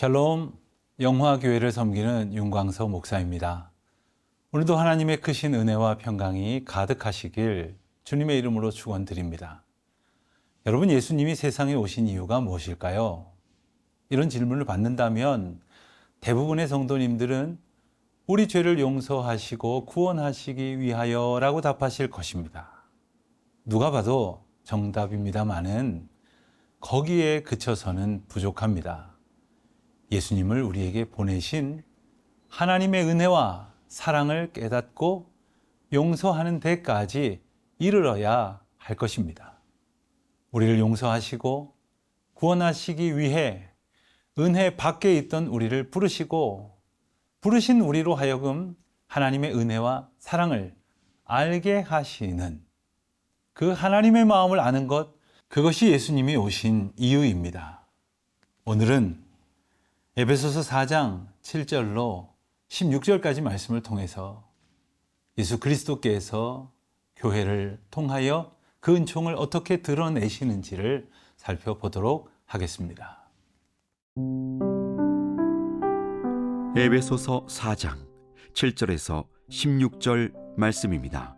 샬롬, 영화교회를 섬기는 윤광서 목사입니다. 오늘도 하나님의 크신 은혜와 평강이 가득하시길 주님의 이름으로 축원드립니다. 여러분, 예수님이 세상에 오신 이유가 무엇일까요? 이런 질문을 받는다면 대부분의 성도님들은 우리 죄를 용서하시고 구원하시기 위하여라고 답하실 것입니다. 누가 봐도 정답입니다마는 거기에 그쳐서는 부족합니다. 예수님을 우리에게 보내신 하나님의 은혜와 사랑을 깨닫고 용서하는 데까지 이르러야 할 것입니다. 우리를 용서하시고 구원하시기 위해 은혜 밖에 있던 우리를 부르시고 부르신 우리로 하여금 하나님의 은혜와 사랑을 알게 하시는 그 하나님의 마음을 아는 것, 그것이 예수님이 오신 이유입니다. 오늘은 에베소서 4장 7절로 16절까지 말씀을 통해서 예수 그리스도께서 교회를 통하여 그 은총을 어떻게 드러내시는지를 살펴보도록 하겠습니다. 에베소서 4장 7절에서 16절 말씀입니다.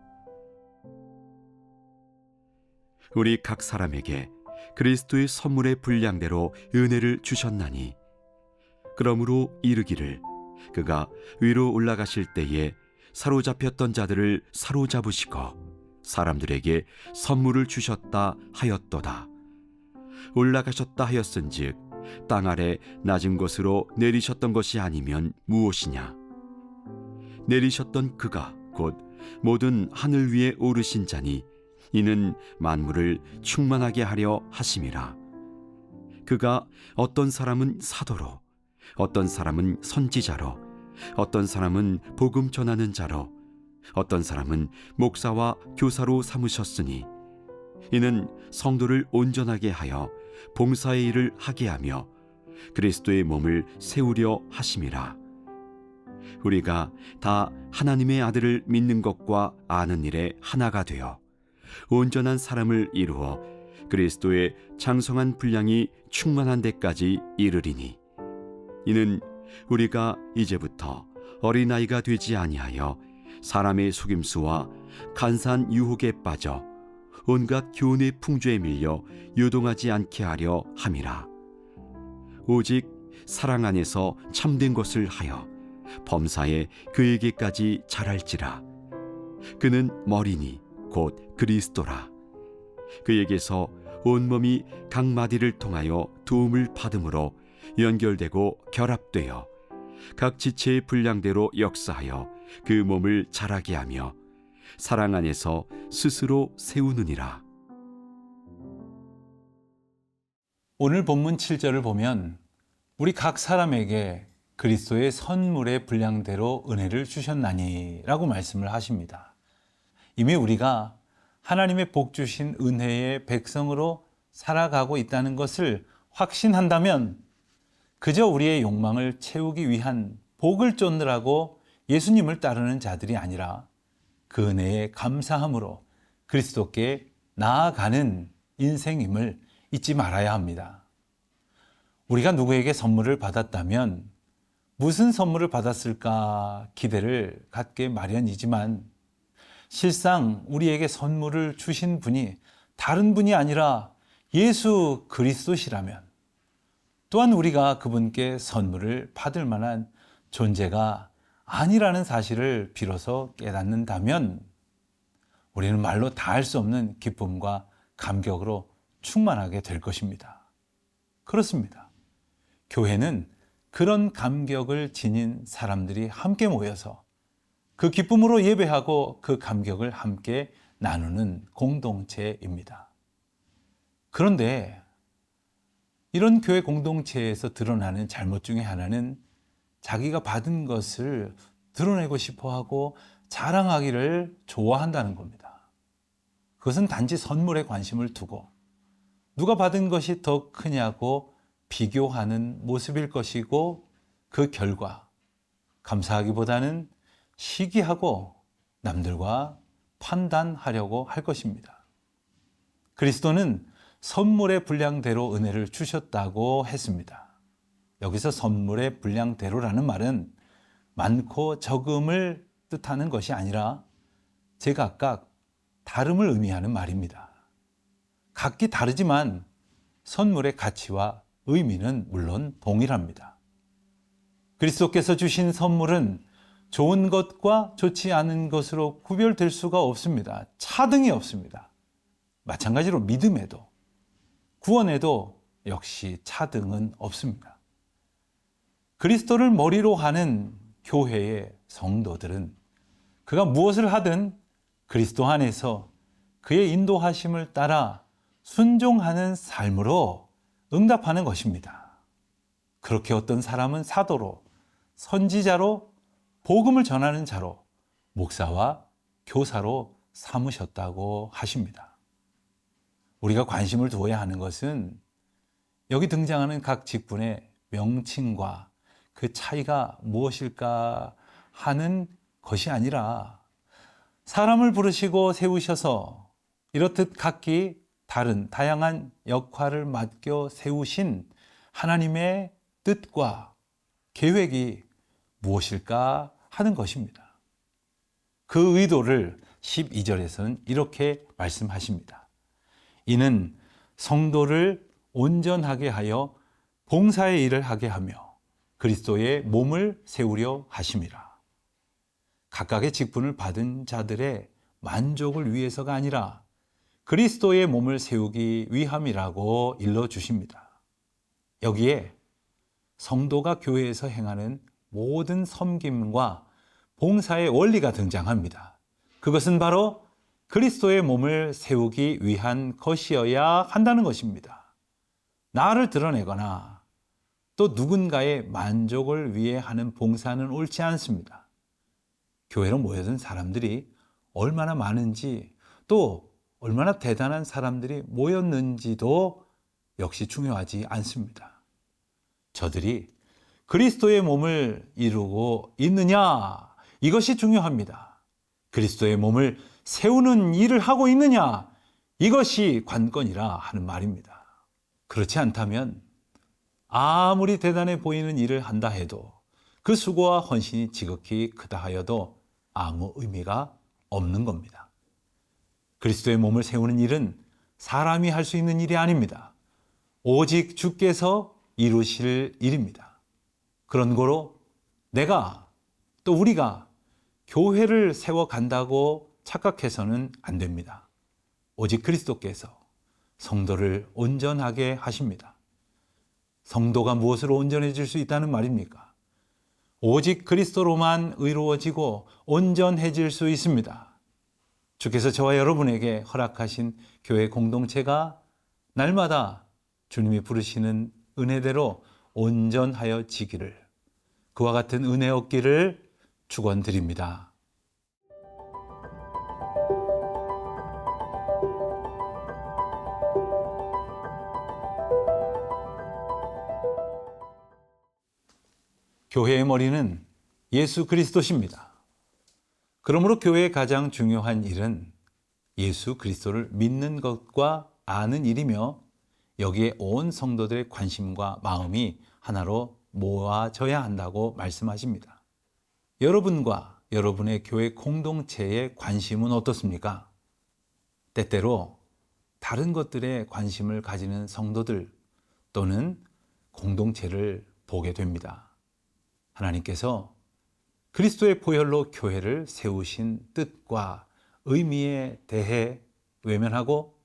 우리 각 사람에게 그리스도의 선물의 분량대로 은혜를 주셨나니 그러므로 이르기를 그가 위로 올라가실 때에 사로잡혔던 자들을 사로잡으시고 사람들에게 선물을 주셨다 하였도다. 올라가셨다 하였은즉 땅 아래 낮은 곳으로 내리셨던 것이 아니면 무엇이냐? 내리셨던 그가 곧 모든 하늘 위에 오르신 자니 이는 만물을 충만하게 하려 하심이라. 그가 어떤 사람은 사도로, 어떤 사람은 선지자로, 어떤 사람은 복음 전하는 자로, 어떤 사람은 목사와 교사로 삼으셨으니 이는 성도를 온전하게 하여 봉사의 일을 하게 하며 그리스도의 몸을 세우려 하심이라. 우리가 다 하나님의 아들을 믿는 것과 아는 일에 하나가 되어 온전한 사람을 이루어 그리스도의 장성한 분량이 충만한 데까지 이르리니 이는 우리가 이제부터 어린아이가 되지 아니하여 사람의 속임수와 간사한 유혹에 빠져 온갖 교훈의 풍조에 밀려 요동하지 않게 하려 함이라. 오직 사랑 안에서 참된 것을 하여 범사에 그에게까지 자랄지라. 그는 머리니 곧 그리스도라. 그에게서 온몸이 각 마디를 통하여 도움을 받음으로 연결되고 결합되어 각 지체의 분량대로 역사하여 그 몸을 자라게 하며 사랑 안에서 스스로 세우느니라. 오늘 본문 7절을 보면 우리 각 사람에게 그리스도의 선물의 분량대로 은혜를 주셨나니 라고 말씀을 하십니다. 이미 우리가 하나님의 복 주신 은혜의 백성으로 살아가고 있다는 것을 확신한다면 그저 우리의 욕망을 채우기 위한 복을 쫓느라고 예수님을 따르는 자들이 아니라 그 은혜에 감사함으로 그리스도께 나아가는 인생임을 잊지 말아야 합니다. 우리가 누구에게 선물을 받았다면 무슨 선물을 받았을까 기대를 갖게 마련이지만 실상 우리에게 선물을 주신 분이 다른 분이 아니라 예수 그리스도시라면 또한 우리가 그분께 선물을 받을 만한 존재가 아니라는 사실을 비로소 깨닫는다면 우리는 말로 다할 수 없는 기쁨과 감격으로 충만하게 될 것입니다. 그렇습니다. 교회는 그런 감격을 지닌 사람들이 함께 모여서 그 기쁨으로 예배하고 그 감격을 함께 나누는 공동체입니다. 그런데 이런 교회 공동체에서 드러나는 잘못 중에 하나는 자기가 받은 것을 드러내고 싶어하고 자랑하기를 좋아한다는 겁니다. 그것은 단지 선물에 관심을 두고 누가 받은 것이 더 크냐고 비교하는 모습일 것이고 그 결과 감사하기보다는 시기하고 남들과 판단하려고 할 것입니다. 그리스도는 선물의 분량대로 은혜를 주셨다고 했습니다. 여기서 선물의 분량대로라는 말은 많고 적음을 뜻하는 것이 아니라 제각각 다름을 의미하는 말입니다. 각기 다르지만 선물의 가치와 의미는 물론 동일합니다. 그리스도께서 주신 선물은 좋은 것과 좋지 않은 것으로 구별될 수가 없습니다. 차등이 없습니다. 마찬가지로 믿음에도, 구원에도 역시 차등은 없습니다. 그리스도를 머리로 하는 교회의 성도들은 그가 무엇을 하든 그리스도 안에서 그의 인도하심을 따라 순종하는 삶으로 응답하는 것입니다. 그렇게 어떤 사람은 사도로, 선지자로, 복음을 전하는 자로, 목사와 교사로 삼으셨다고 하십니다. 우리가 관심을 두어야 하는 것은 여기 등장하는 각 직분의 명칭과 그 차이가 무엇일까 하는 것이 아니라 사람을 부르시고 세우셔서 이렇듯 각기 다른 다양한 역할을 맡겨 세우신 하나님의 뜻과 계획이 무엇일까 하는 것입니다. 그 의도를 12절에서는 이렇게 말씀하십니다. 이는 성도를 온전하게 하여 봉사의 일을 하게 하며 그리스도의 몸을 세우려 하심이라. 각각의 직분을 받은 자들의 만족을 위해서가 아니라 그리스도의 몸을 세우기 위함이라고 일러주십니다. 여기에 성도가 교회에서 행하는 모든 섬김과 봉사의 원리가 등장합니다. 그것은 바로 그리스도의 몸을 세우기 위한 것이어야 한다는 것입니다. 나를 드러내거나 또 누군가의 만족을 위해 하는 봉사는 옳지 않습니다. 교회로 모여든 사람들이 얼마나 많은지 또 얼마나 대단한 사람들이 모였는지도 역시 중요하지 않습니다. 저들이 그리스도의 몸을 이루고 있느냐, 이것이 중요합니다. 그리스도의 몸을 세우는 일을 하고 있느냐, 이것이 관건이라 하는 말입니다. 그렇지 않다면 아무리 대단해 보이는 일을 한다 해도 그 수고와 헌신이 지극히 크다 하여도 아무 의미가 없는 겁니다. 그리스도의 몸을 세우는 일은 사람이 할 수 있는 일이 아닙니다. 오직 주께서 이루실 일입니다. 그런 거로 내가 또 우리가 교회를 세워간다고 착각해서는 안 됩니다. 오직 그리스도께서 성도를 온전하게 하십니다. 성도가 무엇으로 온전해질 수 있다는 말입니까? 오직 그리스도로만 의로워지고 온전해질 수 있습니다. 주께서 저와 여러분에게 허락하신 교회 공동체가 날마다 주님이 부르시는 은혜대로 온전하여 지기를, 그와 같은 은혜 얻기를 축원드립니다. 교회의 머리는 예수 그리스도십니다. 그러므로 교회의 가장 중요한 일은 예수 그리스도를 믿는 것과 아는 일이며 여기에 온 성도들의 관심과 마음이 하나로 모아져야 한다고 말씀하십니다. 여러분과 여러분의 교회 공동체의 관심은 어떻습니까? 때때로 다른 것들에 관심을 가지는 성도들 또는 공동체를 보게 됩니다. 하나님께서 그리스도의 보혈로 교회를 세우신 뜻과 의미에 대해 외면하고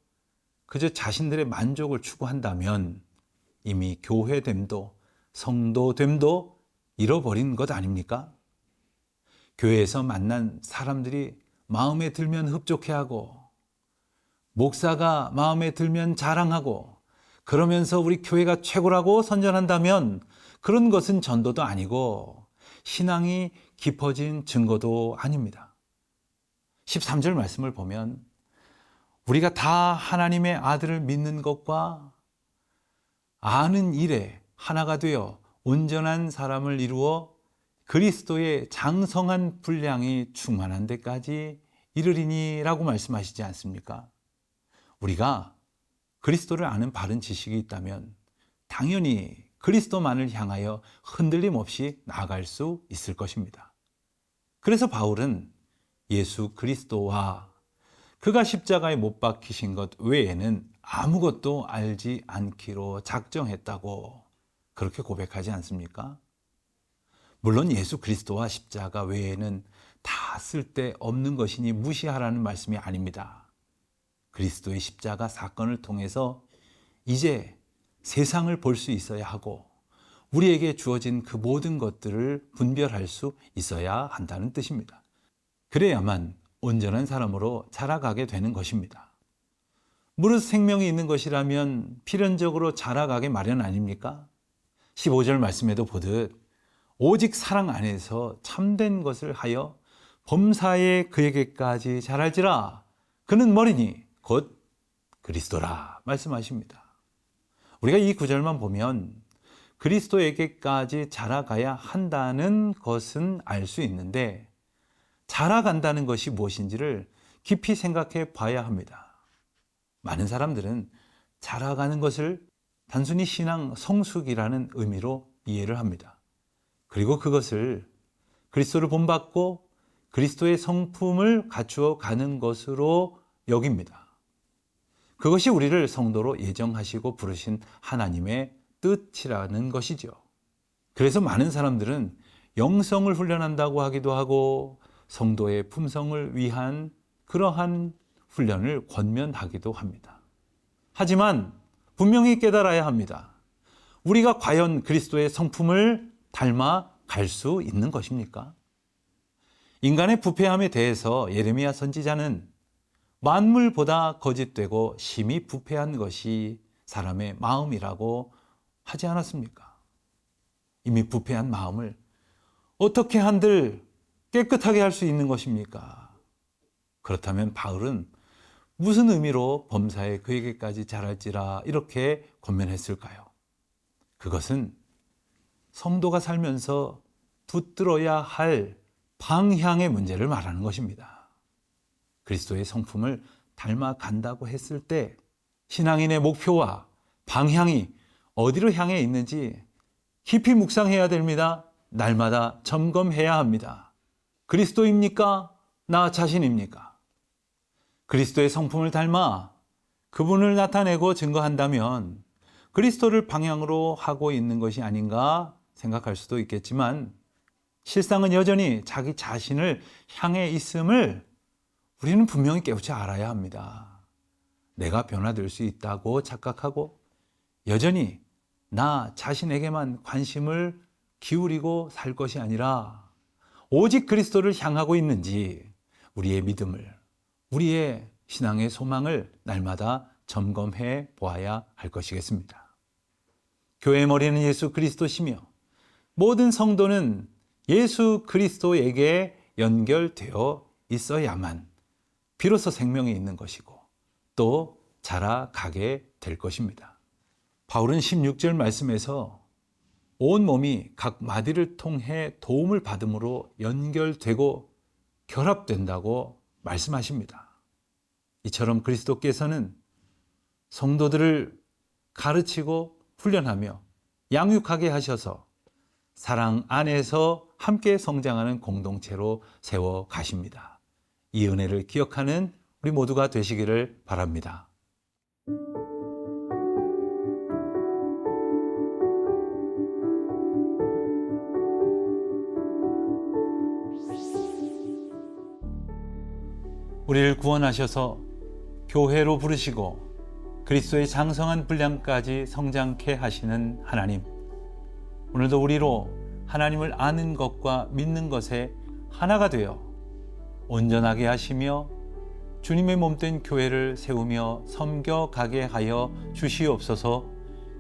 그저 자신들의 만족을 추구한다면 이미 교회됨도 성도됨도 잃어버린 것 아닙니까? 교회에서 만난 사람들이 마음에 들면 흡족해하고 목사가 마음에 들면 자랑하고 그러면서 우리 교회가 최고라고 선전한다면 그런 것은 전도도 아니고 신앙이 깊어진 증거도 아닙니다. 13절 말씀을 보면 우리가 다 하나님의 아들을 믿는 것과 아는 일에 하나가 되어 온전한 사람을 이루어 그리스도의 장성한 분량이 충만한 데까지 이르리니라고 말씀하시지 않습니까? 우리가 그리스도를 아는 바른 지식이 있다면 당연히 그리스도만을 향하여 흔들림 없이 나아갈 수 있을 것입니다. 그래서 바울은 예수 그리스도와 그가 십자가에 못 박히신 것 외에는 아무것도 알지 않기로 작정했다고 그렇게 고백하지 않습니까? 물론 예수 그리스도와 십자가 외에는 다 쓸데없는 것이니 무시하라는 말씀이 아닙니다. 그리스도의 십자가 사건을 통해서 이제 세상을 볼 수 있어야 하고 우리에게 주어진 그 모든 것들을 분별할 수 있어야 한다는 뜻입니다. 그래야만 온전한 사람으로 자라가게 되는 것입니다. 무릇 생명이 있는 것이라면 필연적으로 자라가게 마련 아닙니까? 15절 말씀에도 보듯 오직 사랑 안에서 참된 것을 하여 범사에 그에게까지 자랄지라 그는 머리니 곧 그리스도라 말씀하십니다. 우리가 이 구절만 보면 그리스도에게까지 자라가야 한다는 것은 알 수 있는데 자라간다는 것이 무엇인지를 깊이 생각해 봐야 합니다. 많은 사람들은 자라가는 것을 단순히 신앙 성숙이라는 의미로 이해를 합니다. 그리고 그것을 그리스도를 본받고 그리스도의 성품을 갖추어 가는 것으로 여깁니다. 그것이 우리를 성도로 예정하시고 부르신 하나님의 뜻이라는 것이죠. 그래서 많은 사람들은 영성을 훈련한다고 하기도 하고 성도의 품성을 위한 그러한 훈련을 권면하기도 합니다. 하지만 분명히 깨달아야 합니다. 우리가 과연 그리스도의 성품을 닮아 갈 수 있는 것입니까? 인간의 부패함에 대해서 예레미야 선지자는 만물보다 거짓되고 심히 부패한 것이 사람의 마음이라고 하지 않았습니까? 이미 부패한 마음을 어떻게 한들 깨끗하게 할 수 있는 것입니까? 그렇다면 바울은 무슨 의미로 범사에 그에게까지 자랄지라 이렇게 권면했을까요? 그것은 성도가 살면서 붙들어야 할 방향의 문제를 말하는 것입니다. 그리스도의 성품을 닮아간다고 했을 때 신앙인의 목표와 방향이 어디로 향해 있는지 깊이 묵상해야 됩니다. 날마다 점검해야 합니다. 그리스도입니까? 나 자신입니까? 그리스도의 성품을 닮아 그분을 나타내고 증거한다면 그리스도를 방향으로 하고 있는 것이 아닌가 생각할 수도 있겠지만 실상은 여전히 자기 자신을 향해 있음을 우리는 분명히 깨우쳐 알아야 합니다. 내가 변화될 수 있다고 착각하고 여전히 나 자신에게만 관심을 기울이고 살 것이 아니라 오직 그리스도를 향하고 있는지 우리의 믿음을, 우리의 신앙의 소망을 날마다 점검해 보아야 할 것이겠습니다. 교회의 머리는 예수 그리스도시며 모든 성도는 예수 그리스도에게 연결되어 있어야만 비로소 생명이 있는 것이고 또 자라가게 될 것입니다. 바울은 16절 말씀에서 온 몸이 각 마디를 통해 도움을 받음으로 연결되고 결합된다고 말씀하십니다. 이처럼 그리스도께서는 성도들을 가르치고 훈련하며 양육하게 하셔서 사랑 안에서 함께 성장하는 공동체로 세워 가십니다. 이 은혜를 기억하는 우리 모두가 되시기를 바랍니다. 우리를 구원하셔서 교회로 부르시고 그리스도의 장성한 분량까지 성장케 하시는 하나님, 오늘도 우리로 하나님을 아는 것과 믿는 것에 하나가 되어 온전하게 하시며 주님의 몸된 교회를 세우며 섬겨가게 하여 주시옵소서.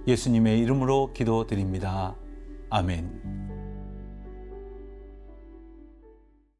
예수님의 이름으로 기도드립니다. 아멘.